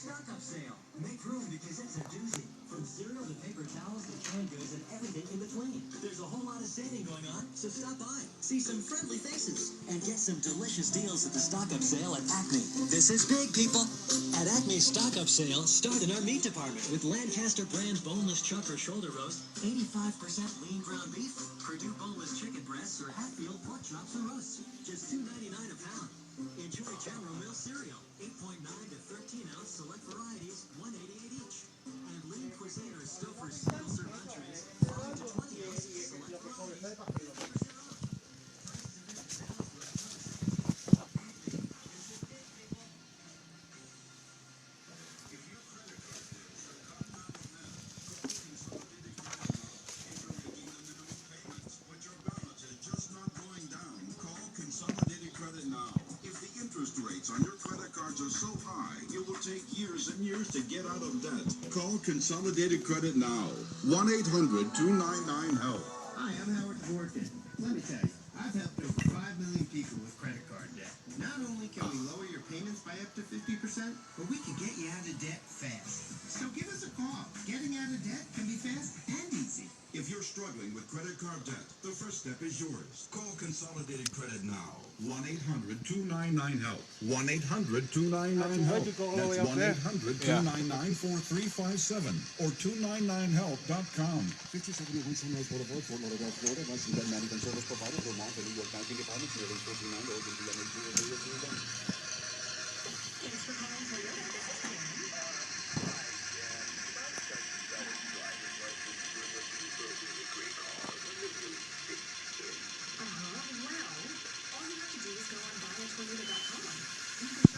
stock-up sale. Make room because it's a doozy. From cereal to paper towels to canned goods and everything in between. There's a whole lot of saving going on, so stop by, see some friendly faces, and get some delicious deals at the stock-up sale at Acme. This is big, people. At Acme's stock-up sale, start in our meat department with Lancaster brand boneless chuck or shoulder roast, 85% lean ground beef, Purdue boneless chicken breasts, or Hatfield pork chops and roasts. Just $2.99 a pound. Enjoy General Mills cereal, 8.9 to 13 ounce select varieties, $1.88 each. And lean cuisine or Stouffer's single serve entrees, 5 to 20 ounces select varieties. On your credit cards are so high, it will take years and years to get out of debt. Call Consolidated Credit now. 1-800-299-HELP. Hi, I'm Howard Dworkin. Let me tell you, I've helped over 5 million people with credit card debt. Not only can we lower your payments by up to 50%, but we can get you out of debt fast. So give us a call. Getting out of debt can be fast and easy. If you're struggling with credit card debt, the first step is yours. Call Consolidated Credit now. 1-800-299-HELP. 1-800-299-HELP. That's 1-800-299-4357 or 299help.com. 5071 Sunrise Boulevard, Fort Lauderdale, Florida. Licensed debt management service provider, Vermont, and New York banking departments, nearly 49 old and